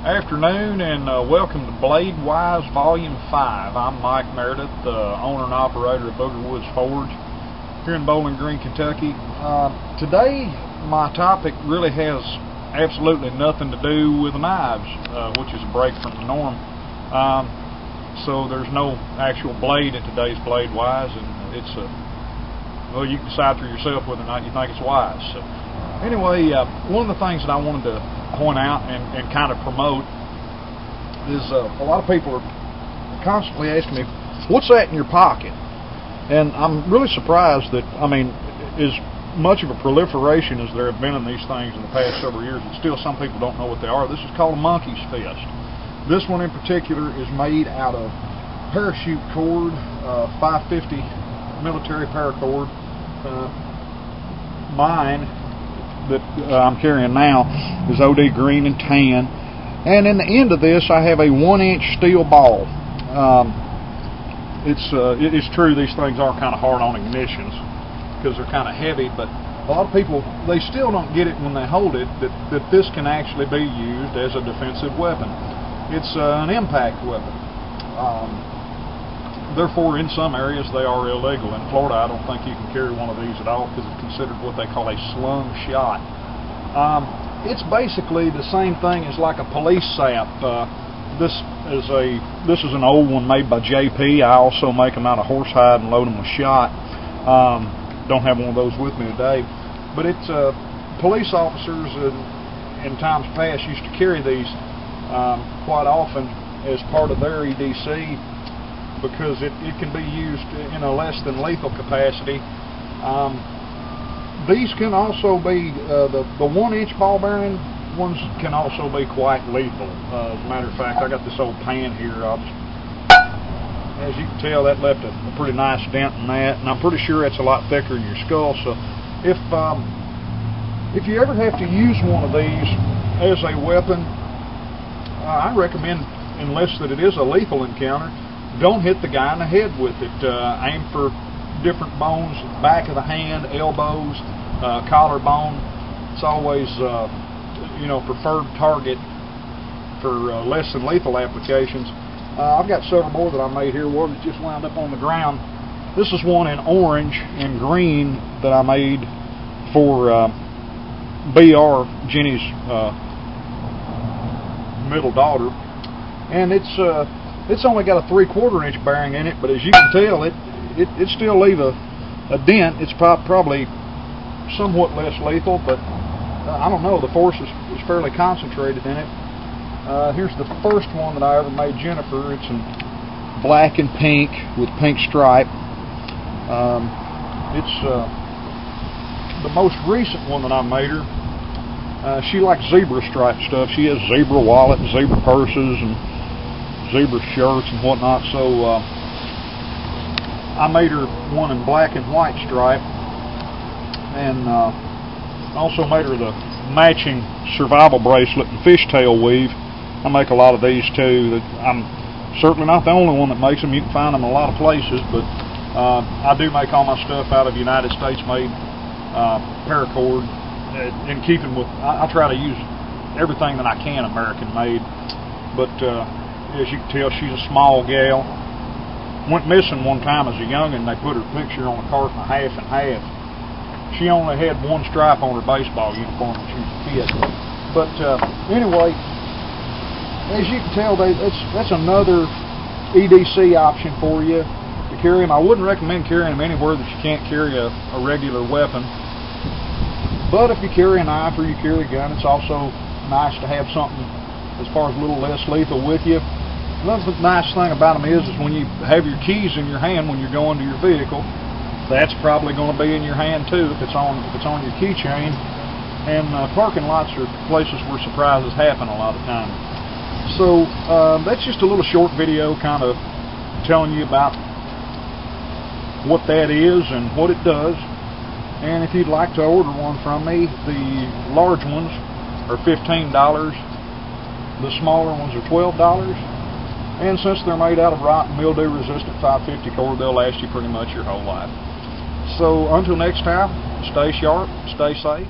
Afternoon, and welcome to Blade Wise Volume 5. I'm Mike Meredith, the owner and operator of Booger Woods Forge here in Bowling Green, Kentucky. Today my topic really has absolutely nothing to do with knives, which is a break from the norm. So there's no actual blade in today's Blade Wise, and it's well, you can decide for yourself whether or not you think it's wise. So anyway, one of the things that I wanted to point out and kind of promote is a lot of people are constantly asking me, what's that in your pocket? And I'm really surprised that, I mean, as much of a proliferation as there have been in these things in the past several years, and still some people don't know what they are. This is called a monkey's fist. This one in particular is made out of parachute cord, 550 military paracord. Mine that I'm carrying now is OD green and tan, and in the end of this I have a 1-inch steel ball. It's true these things are kind of hard on ignitions because they're kind of heavy, but a lot of people, they still don't get it when they hold it that this can actually be used as a defensive weapon. It's an impact weapon. Therefore, in some areas they are illegal. In Florida, I don't think you can carry one of these at all because it's considered what they call a slung shot. It's basically the same thing as like a police sap. This is an old one made by JP. I also make them out of horsehide and load them with shot. Don't have one of those with me today, but it's police officers in times past used to carry these quite often as part of their EDC, because it can be used in a less than lethal capacity. These can also be, the 1-inch ball bearing ones can also be quite lethal. As a matter of fact, I got this old pan here. As you can tell, that left a pretty nice dent in that, and I'm pretty sure it's a lot thicker than your skull. So if you ever have to use one of these as a weapon, I recommend, unless that it is a lethal encounter, don't hit the guy in the head with it. Aim for different bones, back of the hand, elbows, collarbone. It's always, preferred target for less than lethal applications. I've got several more that I made here. One that just wound up on the ground. This is one in orange and green that I made for BR, Jenny's middle daughter, and it's only got a 3/4 inch bearing in it, but as you can tell, it still leave a dent. It's probably somewhat less lethal, but I don't know, the force is fairly concentrated in it. Here's the first one that I ever made Jennifer. It's in black and pink with pink stripe. It's the most recent one that I made her. She likes zebra stripe stuff. She has zebra wallet and zebra purses and zebra shirts and whatnot, so I made her one in black and white stripe, and also made her the matching survival bracelet and fishtail weave. I make a lot of these too. I'm certainly not the only one that makes them. You can find them in a lot of places, but I do make all my stuff out of United States made Paracord, in keeping with, I try to use everything that I can American made, but as you can tell, she's a small gal. Went missing one time as a young'un. They put her picture on a carton of half and half. She only had one stripe on her baseball uniform when she was a kid. But anyway, as you can tell, that's another EDC option for you to carry them. I wouldn't recommend carrying them anywhere that you can't carry a regular weapon. But if you carry a knife or you carry a gun, it's also nice to have something as far as a little less lethal with you. Another nice thing about them is when you have your keys in your hand when you're going to your vehicle, that's probably going to be in your hand too if it's on your keychain. And parking lots are places where surprises happen a lot of times. So that's just a little short video kind of telling you about what that is and what it does. And if you'd like to order one from me, the large ones are $15. The smaller ones are $12. And since they're made out of rot and mildew resistant 550 cord, they'll last you pretty much your whole life. So until next time, stay sharp, stay safe.